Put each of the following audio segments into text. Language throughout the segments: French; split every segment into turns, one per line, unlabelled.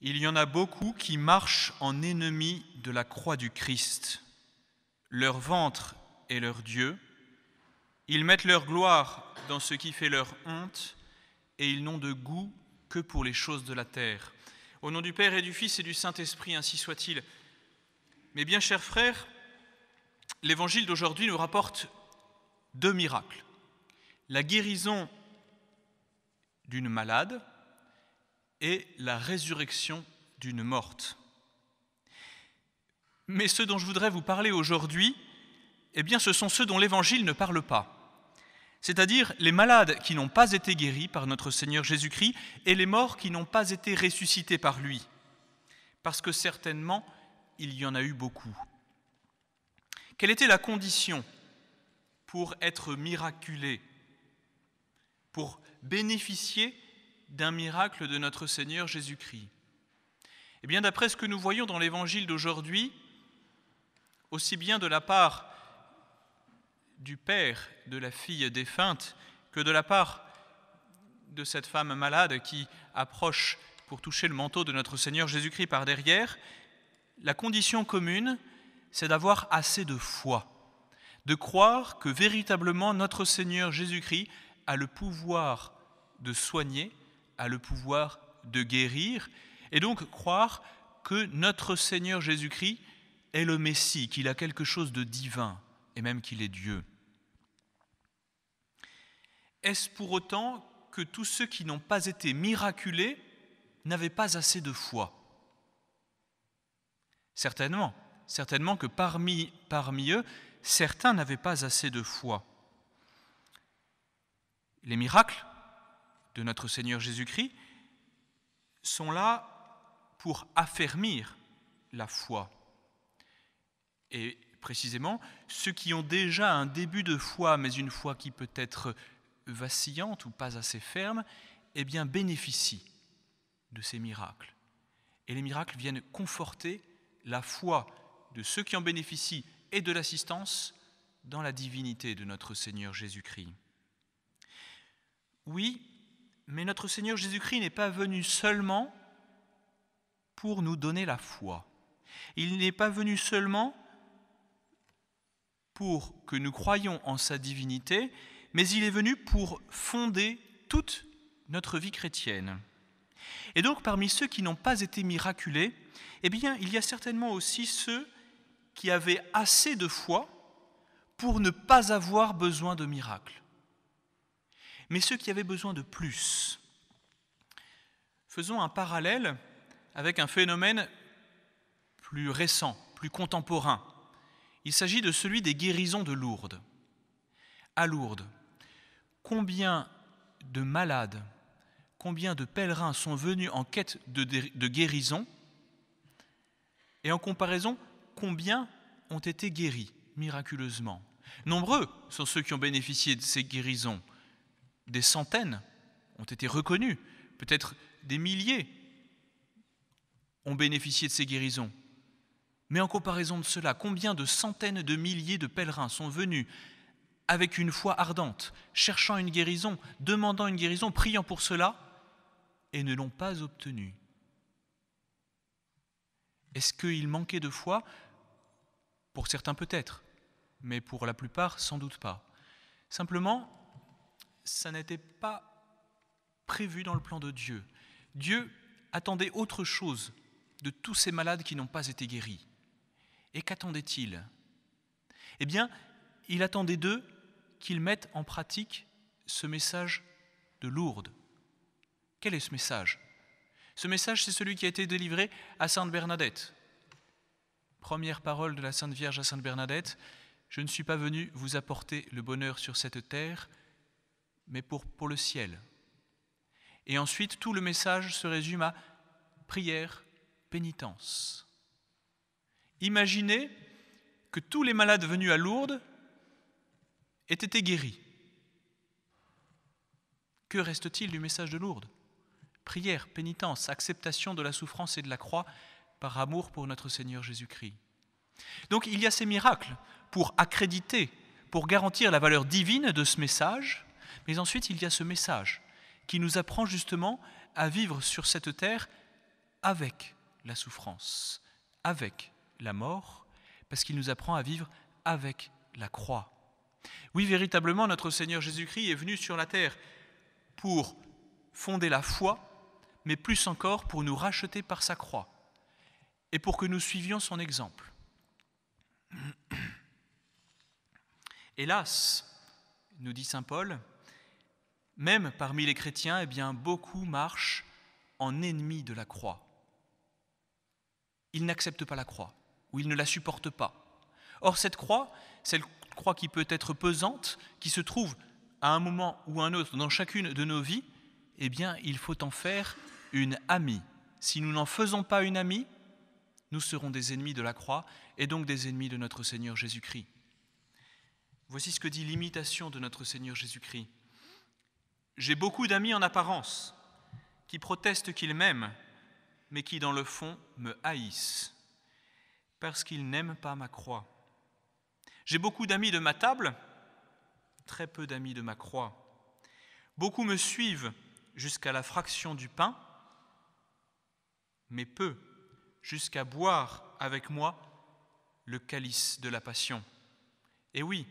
il y en a beaucoup qui marchent en ennemis de la croix du Christ. Leur ventre est leur Dieu. Ils mettent leur gloire dans ce qui fait leur honte et ils n'ont de goût que pour les choses de la terre. Au nom du Père et du Fils et du Saint-Esprit, ainsi soit-il. Mes bien chers frères, l'Évangile d'aujourd'hui nous rapporte 2 miracles. La guérison d'une malade et la résurrection d'une morte. Mais ceux dont je voudrais vous parler aujourd'hui, eh bien, ce sont ceux dont l'Évangile ne parle pas. C'est-à-dire les malades qui n'ont pas été guéris par notre Seigneur Jésus-Christ et les morts qui n'ont pas été ressuscités par lui. Parce que certainement, il y en a eu beaucoup. Quelle était la condition pour être miraculé, pour bénéficier d'un miracle de notre Seigneur Jésus-Christ? Eh bien, d'après ce que nous voyons dans l'Évangile d'aujourd'hui, aussi bien de la part du père de la fille défunte que de la part de cette femme malade qui approche pour toucher le manteau de notre Seigneur Jésus-Christ par derrière, la condition commune, c'est d'avoir assez de foi, de croire que véritablement notre Seigneur Jésus-Christ a le pouvoir de soigner, a le pouvoir de guérir, et donc croire que notre Seigneur Jésus-Christ est le Messie, qu'il a quelque chose de divin, et même qu'il est Dieu. Est-ce pour autant que tous ceux qui n'ont pas été miraculés n'avaient pas assez de foi? Certainement que parmi eux, certains n'avaient pas assez de foi. Les miracles de notre Seigneur Jésus-Christ sont là pour affermir la foi. Et précisément, ceux qui ont déjà un début de foi, mais une foi qui peut être vacillante ou pas assez ferme, eh bien bénéficient de ces miracles. Et les miracles viennent conforter la foi de ceux qui en bénéficient et de l'assistance dans la divinité de notre Seigneur Jésus-Christ. Oui, mais notre Seigneur Jésus-Christ n'est pas venu seulement pour nous donner la foi. Il n'est pas venu seulement pour que nous croyions en sa divinité, mais il est venu pour fonder toute notre vie chrétienne. Et donc, parmi ceux qui n'ont pas été miraculés, eh bien, il y a certainement aussi ceux qui avaient assez de foi pour ne pas avoir besoin de miracles. Mais ceux qui avaient besoin de plus. Faisons un parallèle avec un phénomène plus récent, plus contemporain. Il s'agit de celui des guérisons de Lourdes. À Lourdes, combien de malades, combien de pèlerins sont venus en quête de guérison, et en comparaison, combien ont été guéris miraculeusement? Nombreux sont ceux qui ont bénéficié de ces guérisons. Des centaines ont été reconnus, peut-être des milliers ont bénéficié de ces guérisons. Mais en comparaison de cela, combien de centaines de milliers de pèlerins sont venus avec une foi ardente, cherchant une guérison, demandant une guérison, priant pour cela, et ne l'ont pas obtenue? Est-ce qu'il manquait de foi? Pour certains peut-être, mais pour la plupart sans doute pas. Simplement, ça n'était pas prévu dans le plan de Dieu. Dieu attendait autre chose de tous ces malades qui n'ont pas été guéris. Et qu'attendait-il? Eh bien, il attendait d'eux qu'ils mettent en pratique ce message de Lourdes. Quel est ce message? Ce message, c'est celui qui a été délivré à Sainte Bernadette. Première parole de la Sainte Vierge à Sainte Bernadette: « Je ne suis pas venu vous apporter le bonheur sur cette terre, mais pour le ciel. » Et ensuite, tout le message se résume à prière, pénitence. Imaginez que tous les malades venus à Lourdes aient été guéris. Que reste-t-il du message de Lourdes? Prière, pénitence, acceptation de la souffrance et de la croix par amour pour notre Seigneur Jésus-Christ. Donc il y a ces miracles pour accréditer, pour garantir la valeur divine de ce message, mais ensuite il y a ce message qui nous apprend justement à vivre sur cette terre avec la souffrance, avec la mort, parce qu'il nous apprend à vivre avec la croix. Oui, véritablement, notre Seigneur Jésus-Christ est venu sur la terre pour fonder la foi, mais plus encore pour nous racheter par sa croix et pour que nous suivions son exemple. Hélas, nous dit saint Paul, même parmi les chrétiens, eh bien, beaucoup marchent en ennemis de la croix. Ils n'acceptent pas la croix, ou ils ne la supportent pas. Or, cette croix, c'est une croix qui peut être pesante, qui se trouve à un moment ou un autre dans chacune de nos vies, eh bien, il faut en faire une amie. Si nous n'en faisons pas une amie, nous serons des ennemis de la croix et donc des ennemis de notre Seigneur Jésus-Christ. Voici ce que dit l'imitation de notre Seigneur Jésus-Christ. « J'ai beaucoup d'amis en apparence, qui protestent qu'ils m'aiment, mais qui dans le fond me haïssent, parce qu'ils n'aiment pas ma croix. J'ai beaucoup d'amis de ma table, très peu d'amis de ma croix. Beaucoup me suivent jusqu'à la fraction du pain, mais peu jusqu'à boire avec moi le calice de la passion. Et oui,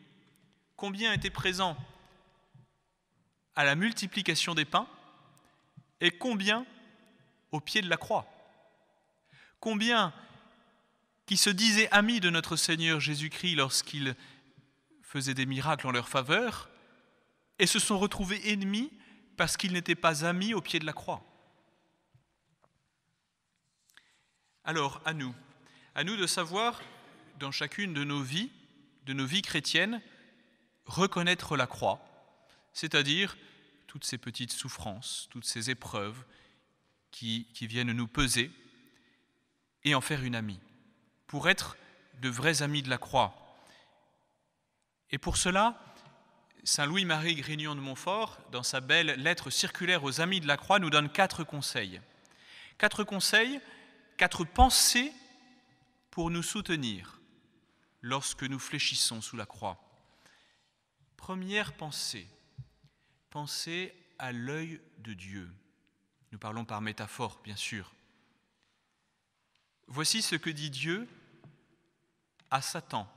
combien étaient présents à la multiplication des pains et combien au pied de la croix? Combien qui se disaient amis de notre Seigneur Jésus-Christ lorsqu'il faisait des miracles en leur faveur et se sont retrouvés ennemis parce qu'ils n'étaient pas amis au pied de la croix. Alors, à nous de savoir, dans chacune de nos vies chrétiennes, reconnaître la croix, c'est-à-dire toutes ces petites souffrances, toutes ces épreuves qui viennent nous peser, et en faire une amie, pour être de vrais amis de la croix. Et pour cela, saint Louis-Marie Grignion de Montfort, dans sa belle lettre circulaire aux amis de la croix, nous donne 4 conseils. 4 conseils, 4 pensées pour nous soutenir lorsque nous fléchissons sous la croix. Première pensée, pensée à l'œil de Dieu. Nous parlons par métaphore, bien sûr. Voici ce que dit Dieu à Satan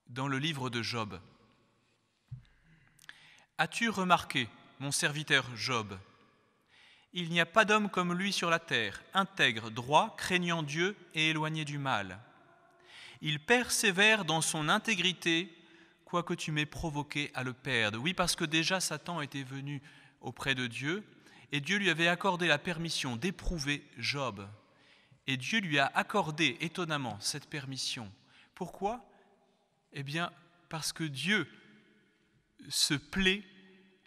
dans le livre de Job. « As-tu remarqué, mon serviteur Job, il n'y a pas d'homme comme lui sur la terre, intègre, droit, craignant Dieu et éloigné du mal. Il persévère dans son intégrité, quoique tu m'aies provoqué à le perdre. » Oui, parce que déjà Satan était venu auprès de Dieu, et Dieu lui avait accordé la permission d'éprouver Job. Et Dieu lui a accordé étonnamment cette permission. Pourquoi ? Eh bien, parce que Dieu se plaît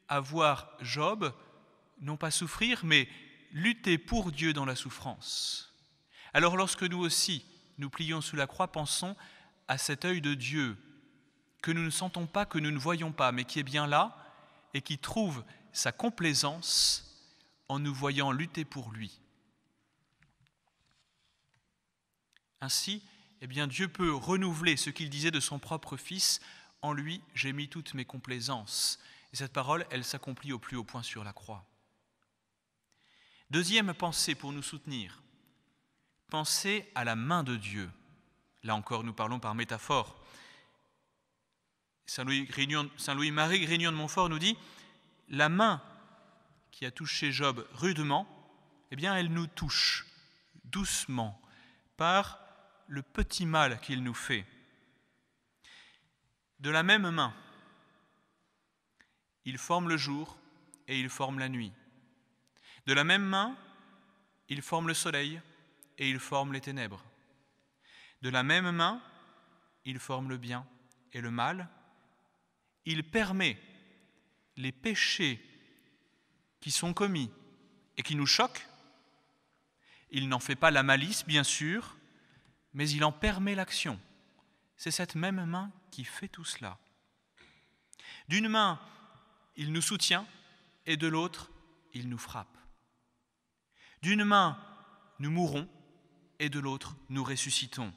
à voir Job, non pas souffrir, mais lutter pour Dieu dans la souffrance. Alors lorsque nous aussi, nous plions sous la croix, pensons à cet œil de Dieu que nous ne sentons pas, que nous ne voyons pas, mais qui est bien là et qui trouve sa complaisance en nous voyant lutter pour lui. Ainsi, eh bien, Dieu peut renouveler ce qu'il disait de son propre Fils. En lui, j'ai mis toutes mes complaisances. Et cette parole, elle s'accomplit au plus haut point sur la croix. Deuxième pensée pour nous soutenir. Pensez à la main de Dieu. Là encore, nous parlons par métaphore. Saint Louis-Marie Grignion de Montfort nous dit « La main qui a touché Job rudement, eh bien, elle nous touche doucement par le petit mal qu'il nous fait. De la même main, il forme le jour et il forme la nuit. De la même main, il forme le soleil et il forme les ténèbres. De la même main, il forme le bien et le mal. Il permet les péchés qui sont commis et qui nous choquent. Il n'en fait pas la malice, bien sûr, mais il en permet l'action. C'est cette même main qui fait tout cela. D'une main, il nous soutient et de l'autre, il nous frappe. D'une main, nous mourons et de l'autre, nous ressuscitons.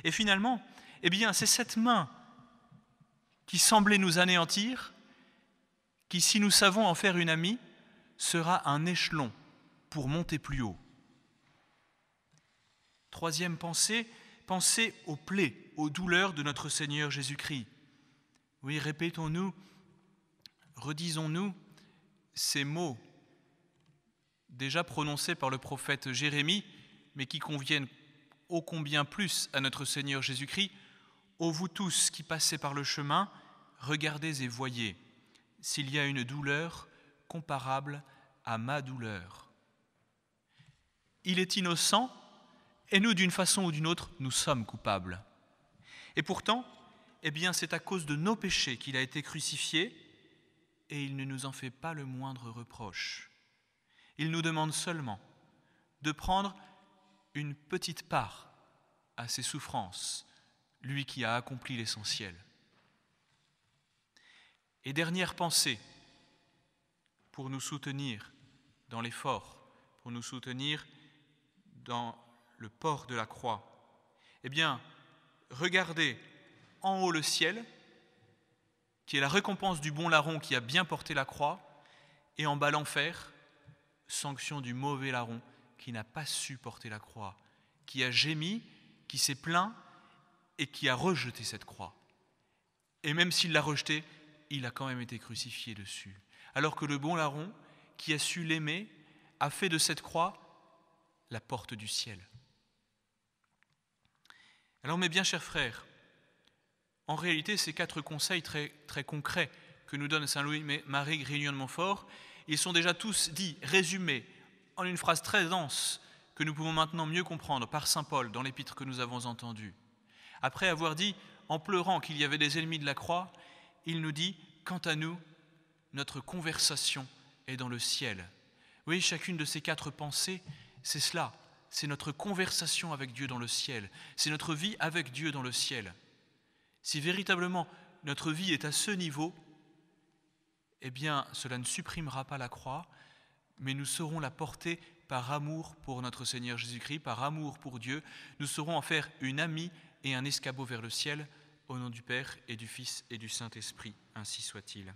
Et finalement, eh bien, c'est cette main qui semblait nous anéantir, qui, si nous savons en faire une amie, sera un échelon pour monter plus haut. Troisième pensée, pensez aux plaies, aux douleurs de notre Seigneur Jésus-Christ. Oui, répétons-nous, redisons-nous ces mots déjà prononcés par le prophète Jérémie, mais qui conviennent ô combien plus à notre Seigneur Jésus-Christ. Ô vous tous qui passez par le chemin, regardez et voyez s'il y a une douleur comparable à ma douleur. Il est innocent, et nous, d'une façon ou d'une autre, nous sommes coupables. Et pourtant, c'est à cause de nos péchés qu'il a été crucifié, et il ne nous en fait pas le moindre reproche. Il nous demande seulement de prendre une petite part à ses souffrances, lui qui a accompli l'essentiel. Et dernière pensée, pour nous soutenir dans l'effort, pour nous soutenir dans le port de la croix. Regardez en haut le ciel, qui est la récompense du bon larron qui a bien porté la croix, et en bas l'enfer, sanction du mauvais larron qui n'a pas su porter la croix, qui a gémi, qui s'est plaint et qui a rejeté cette croix. Et même s'il l'a rejetée, il a quand même été crucifié dessus. Alors que le bon larron, qui a su l'aimer, a fait de cette croix la porte du ciel. Alors mes bien chers frères, en réalité, ces 4 conseils très, très concrets que nous donne Saint Louis-Marie Grignion de Montfort, ils sont déjà tous dits, résumés, en une phrase très dense que nous pouvons maintenant mieux comprendre par saint Paul dans l'épître que nous avons entendu. Après avoir dit, en pleurant, qu'il y avait des ennemis de la croix, il nous dit, quant à nous, notre conversation est dans le ciel. Oui, chacune de ces 4 pensées, c'est cela, c'est notre conversation avec Dieu dans le ciel, c'est notre vie avec Dieu dans le ciel. Si véritablement notre vie est à ce niveau, cela ne supprimera pas la croix, mais nous saurons la porter par amour pour notre Seigneur Jésus-Christ, par amour pour Dieu. Nous saurons en faire une amie et un escabeau vers le ciel, au nom du Père et du Fils et du Saint-Esprit. Ainsi soit-il.